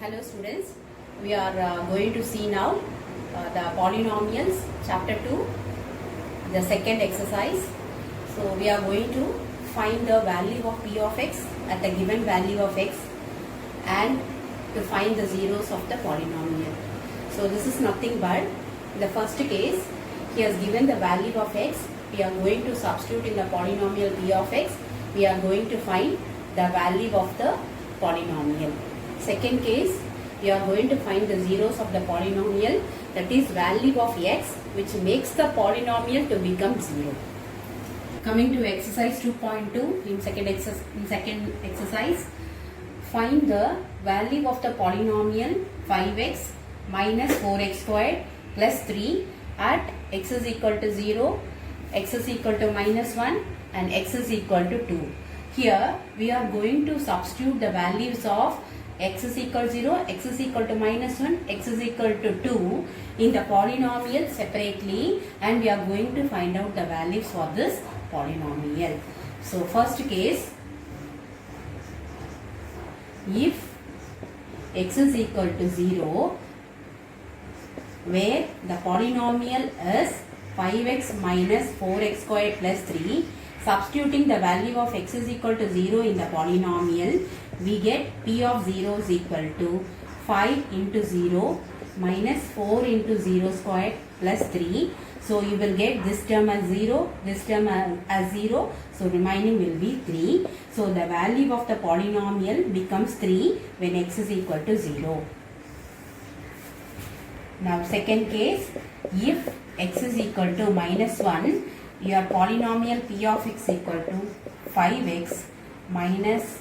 Hello students, we are going to see now the polynomials chapter 2, the second exercise. So we are going to find the value of p of x at the given value of x and to find the zeros of the polynomial. So this is nothing but the first case, he has given the value of x, we are going to substitute in the polynomial p of x, we are going to find the value of the polynomial. Second case, we are going to find the zeros of the polynomial, that is value of x, which makes the polynomial to become 0. Coming to exercise 2.2, in second exercise, find the value of the polynomial 5x minus 4x squared plus 3 at x is equal to 0, x is equal to minus 1 and x is equal to 2. Here we are going to substitute the values of x is equal to 0, x is equal to minus 1, x is equal to 2 in the polynomial separately, and we are going to find out the values for this polynomial. So first case, if x is equal to 0, where the polynomial is 5x minus 4x squared plus 3, substituting the value of x is equal to 0 in the polynomial, we get p of 0 is equal to 5 into 0 minus 4 into 0 squared plus 3. So you will get this term as 0, this term as 0, so remaining will be 3. So the value of the polynomial becomes 3 when x is equal to 0. Now second case, if x is equal to minus 1, your polynomial p of x equal to 5x minus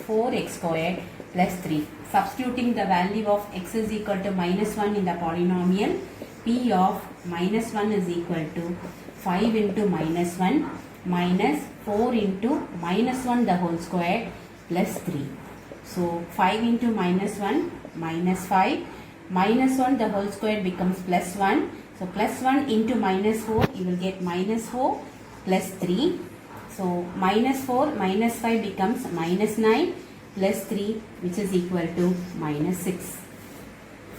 4x squared plus 3. Substituting the value of x is equal to minus 1 in the polynomial, p of minus 1 is equal to 5 into minus 1 minus 4 into minus 1 the whole square plus 3. So 5 into minus 1 minus 5, minus 1 the whole square becomes plus 1. So plus 1 into minus 4, you will get minus 4 plus 3. So minus 4 minus 5 becomes minus 9 plus 3, which is equal to minus 6.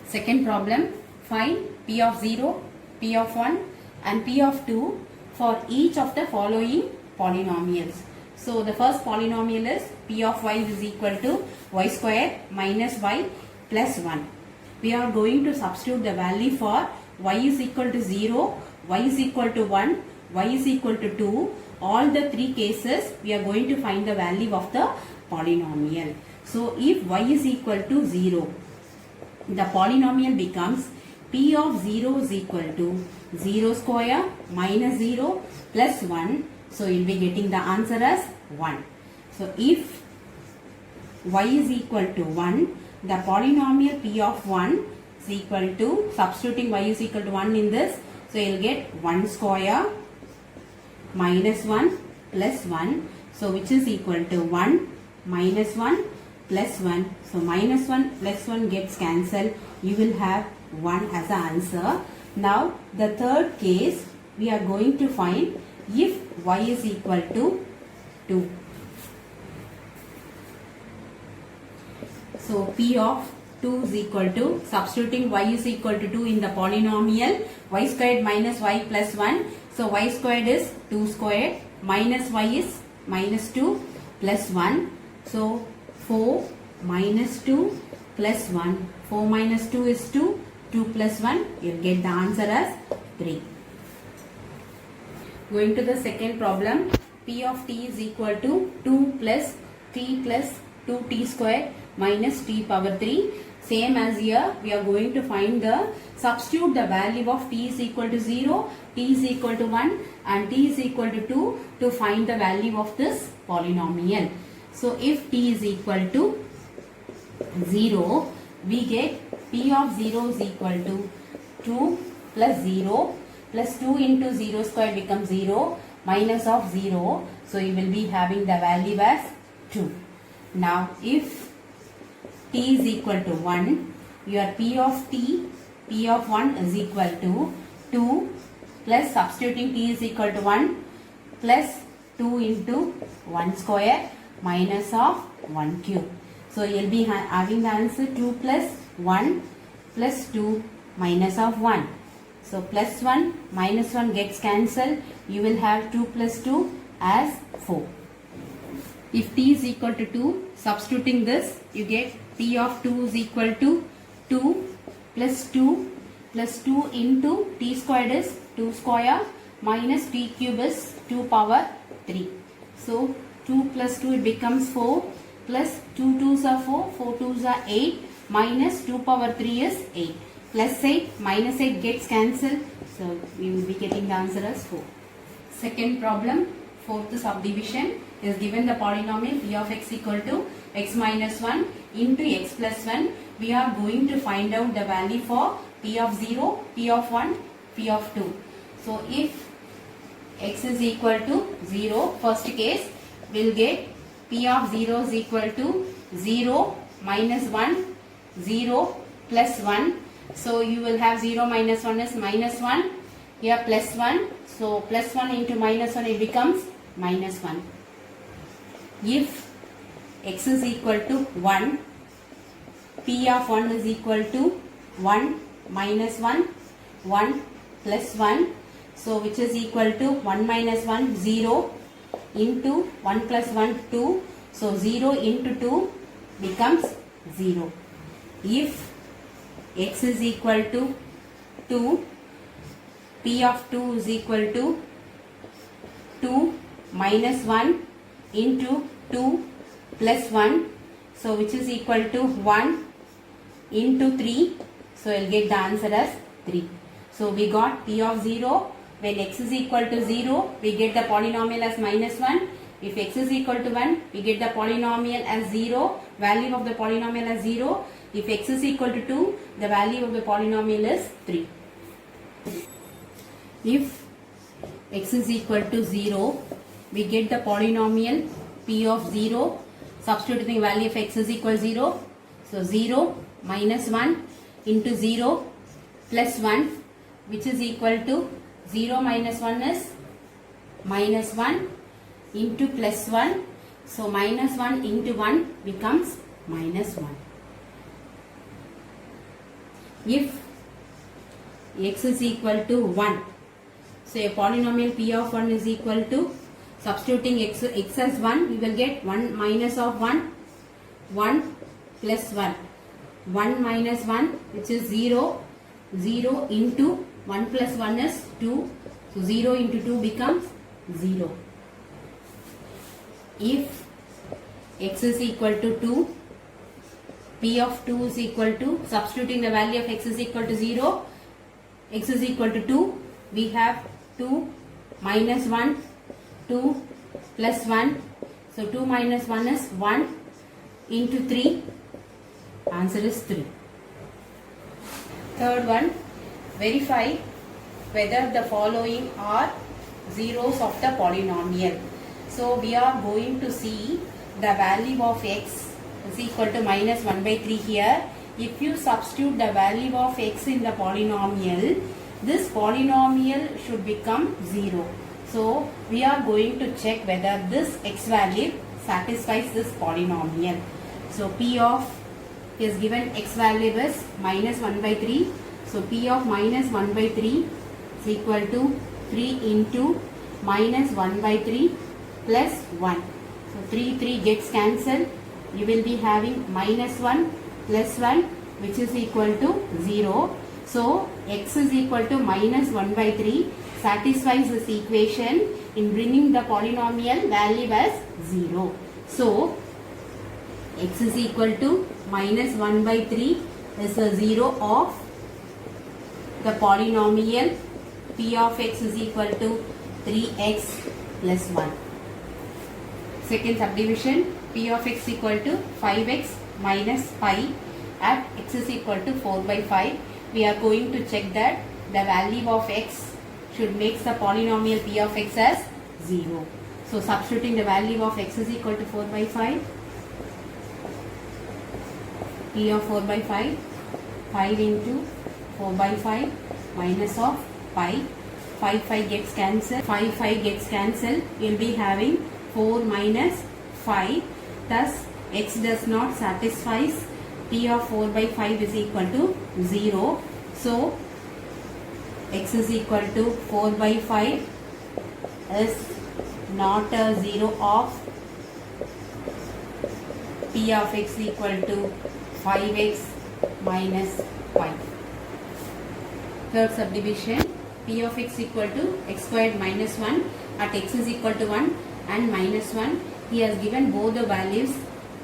Second problem, find p of 0, p of 1 and p of 2 for each of the following polynomials. So the first polynomial is p of y is equal to y square minus y plus 1. We are going to substitute the value for y is equal to 0, y is equal to 1, y is equal to 2. All the three cases we are going to find the value of the polynomial. So if y is equal to 0, the polynomial becomes p of 0 is equal to 0 square minus 0 plus 1. So you will be getting the answer as 1. So if y is equal to 1, the polynomial p of 1 is equal to, substituting y is equal to 1 in this, so you will get 1 square minus 1 plus 1, so which is equal to 1 minus 1 plus 1. So minus 1 plus 1 gets cancelled, you will have 1 as the answer. Now the third case, we are going to find if y is equal to 2. So p of 2 is equal to, substituting y is equal to 2 in the polynomial, y squared minus y plus 1. So y squared is 2 squared minus y is minus 2 plus 1. So 4 minus 2 plus 1. 4 minus 2 is 2. 2 plus 1. You will get the answer as 3. Going to the second problem. P of t is equal to 2 plus t plus 2t square minus t power 3. Same as here, we are going to find the, substitute the value of t is equal to 0, t is equal to 1 and t is equal to 2 to find the value of this polynomial. So if t is equal to 0, we get p of 0 is equal to 2 plus 0 plus 2 into 0 square becomes 0 minus of 0. So you will be having the value as 2. Now if t is equal to 1, your p of t, p of 1 is equal to 2 plus, substituting t is equal to 1 plus 2 into 1 square minus of 1 cube. So you'll be having the answer 2 plus 1 plus 2 minus of 1. So plus 1 minus 1 gets cancelled. You will have 2 plus 2 as 4. If t is equal to 2, substituting this, you get p of 2 is equal to 2 plus 2 into t squared is 2 square minus t cube is 2 power 3. So 2 plus 2 it becomes 4 plus 2 2s are 4, 4 2s are 8 minus 2 power 3 is 8. Plus 8 minus 8 gets cancelled. So we will be getting the answer as 4. Second problem, fourth subdivision is given the polynomial p of x equal to x minus 1 into x plus 1. We are going to find out the value for p of 0, p of 1, p of 2. So if x is equal to 0, first case we'll get p of 0 is equal to 0 minus 1, 0 plus 1. So you will have 0 minus 1 is minus 1, here plus 1. So plus 1 into minus 1 it becomes minus 1. If x is equal to 1, p of 1 is equal to 1 minus 1, 1 plus 1. So which is equal to 1 minus 1, 0 into 1 plus 1, 2. So 0 into 2 becomes 0. If x is equal to 2, p of 2 is equal to 2 minus 1 into 2 plus 1. So which is equal to 1 into 3. So you'll get the answer as 3. So we got p of 0. When x is equal to 0, we get the polynomial as minus 1. If x is equal to 1, we get the polynomial as 0. Value of the polynomial as 0. If x is equal to 2, the value of the polynomial is 3. If x is equal to 0, we get the polynomial p of 0. Substituting the value of x is equal to 0. So 0 minus 1 into 0 plus 1, which is equal to 0 minus 1 is minus 1 into plus 1. So minus 1 into 1 becomes minus 1. If x is equal to 1, so a polynomial p of 1 is equal to, substituting x as 1, we will get 1 minus of 1, 1 plus 1. 1 minus 1, which is 0, 0 into 1 plus 1 is 2. So 0 into 2 becomes 0. If x is equal to 2, p of 2 is equal to, substituting the value of x is equal to 0, x is equal to 2, we have 2 minus 1, 2 plus 1. So 2 minus 1 is 1 into 3. Answer is 3. Third one, verify whether the following are zeros of the polynomial. So we are going to see the value of x is equal to minus 1 by 3 here. If you substitute the value of x in the polynomial, this polynomial should become 0. So we are going to check whether this x value satisfies this polynomial. So p of is given x value is minus 1 by 3. So p of minus 1 by 3 is equal to 3 into minus 1 by 3 plus 1. So 3 gets cancelled. You will be having minus 1 plus 1, which is equal to 0. So x is equal to minus 1 by 3 satisfies this equation in bringing the polynomial value as 0. So x is equal to minus 1 by 3 is a 0 of the polynomial p of x is equal to 3x plus 1. Second subdivision, p of x equal to 5x minus pi at x is equal to 4 by 5. We are going to check that the value of x should make the polynomial p of x as 0. So substituting the value of x is equal to 4 by 5. P of 4 by 5, 5 into 4 by 5 minus of pi, 5 gets cancelled, 5 gets cancelled, you will be having 4 minus 5, thus x does not satisfies p of 4 by 5 is equal to 0. So x is equal to 4 by 5 is not a 0 of p of x equal to 5x minus 5. Third subdivision, p of x equal to x squared minus 1 at x is equal to 1 and minus 1. He has given both the values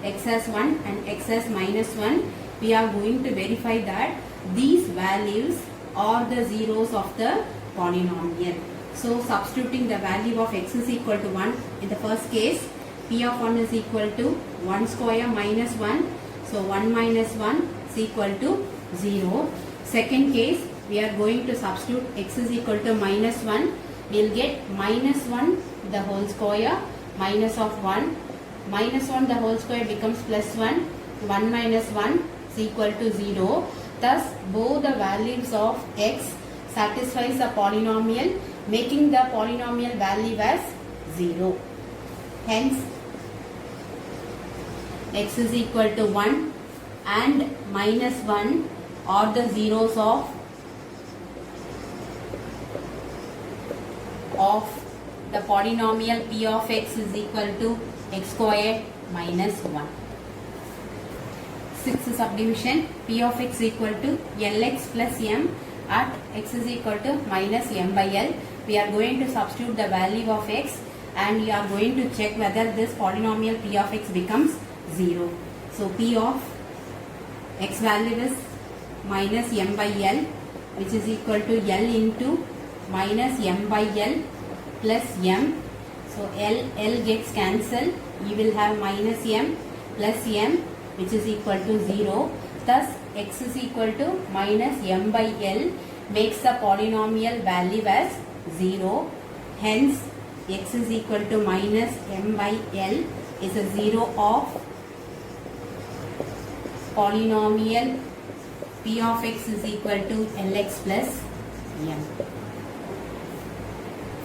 x as 1 and x as minus 1. We are going to verify that these values are the zeros of the polynomial. So substituting the value of x is equal to 1 in the first case, p of 1 is equal to 1 square minus 1. So 1 minus 1 is equal to 0. Second case, we are going to substitute x is equal to minus 1. We will get minus 1 the whole square minus of 1. Minus 1 the whole square becomes plus 1. 1 minus 1 is equal to 0. Thus both the values of x satisfies the polynomial, making the polynomial value as 0. Hence x is equal to 1 and minus 1 are the zeros of the polynomial p of x is equal to x squared minus 1. Sixth subdivision, p of x equal to lx plus m at x is equal to minus m by l. We are going to substitute the value of x and we are going to check whether this polynomial p of x becomes 0. So p of x value is minus m by l, which is equal to l into minus m by l plus m. So L gets cancelled. You will have minus m plus m, which is equal to 0. Thus x is equal to minus m by l makes the polynomial value as 0. Hence x is equal to minus m by l is a 0 of polynomial p of x is equal to lx plus m.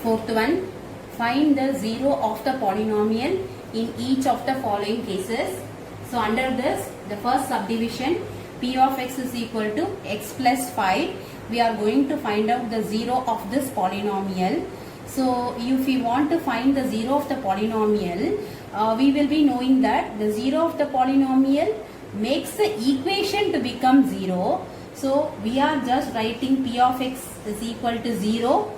Fourth one, find the 0 of the polynomial in each of the following cases. So under this, the first subdivision, p of x is equal to x plus 5. We are going to find out the 0 of this polynomial. So if we want to find the 0 of the polynomial, we will be knowing that the 0 of the polynomial makes the equation to become 0. So we are just writing p of x is equal to 0.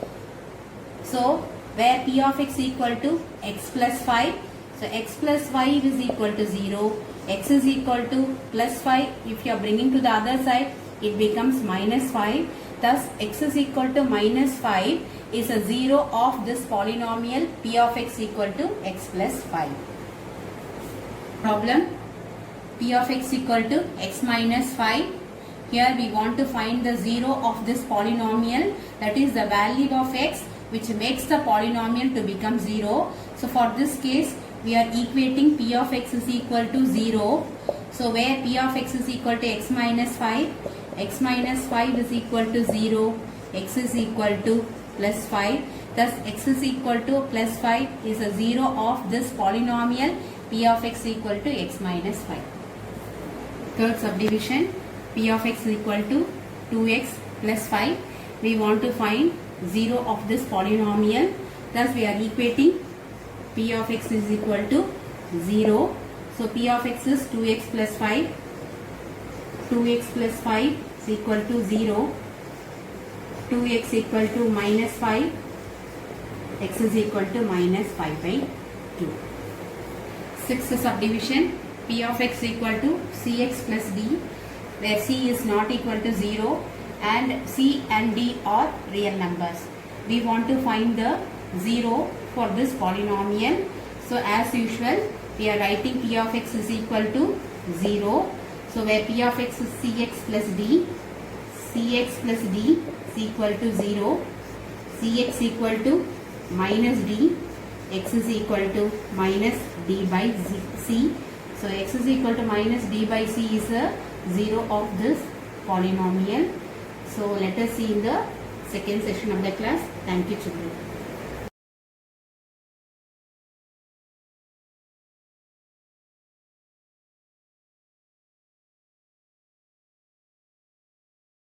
So where p of x equal to x plus 5. So x plus 5 is equal to 0. X is equal to plus 5. If you are bringing to the other side, it becomes minus 5. Thus x is equal to minus 5 is a 0 of this polynomial p of x equal to x plus 5. Problem, p of x equal to x minus 5. Here we want to find the 0 of this polynomial, that is the value of x which makes the polynomial to become 0. So for this case, we are equating p of x is equal to 0. So where p of x is equal to x minus 5, x minus 5 is equal to 0, x is equal to plus 5. Thus x is equal to plus 5 is a 0 of this polynomial p of x equal to x minus 5. Third subdivision, p of x is equal to 2x plus 5. We want to find 0 of this polynomial. Thus we are equating p of x is equal to 0. So p of x is 2x plus 5. 2x plus 5 is equal to 0. 2x equal to minus 5. X is equal to minus 5 by 2. Sixth subdivision, p of x equal to cx plus d, where c is not equal to 0 and c and d are real numbers. We want to find the 0 for this polynomial. So as usual, we are writing p of x is equal to 0. So where p of x is cx plus d, cx plus d is equal to 0, cx equal to minus d, x is equal to minus d by c. So x is equal to minus d by c is a 0 of this polynomial. So let us see in the second session of the class. Thank you, children.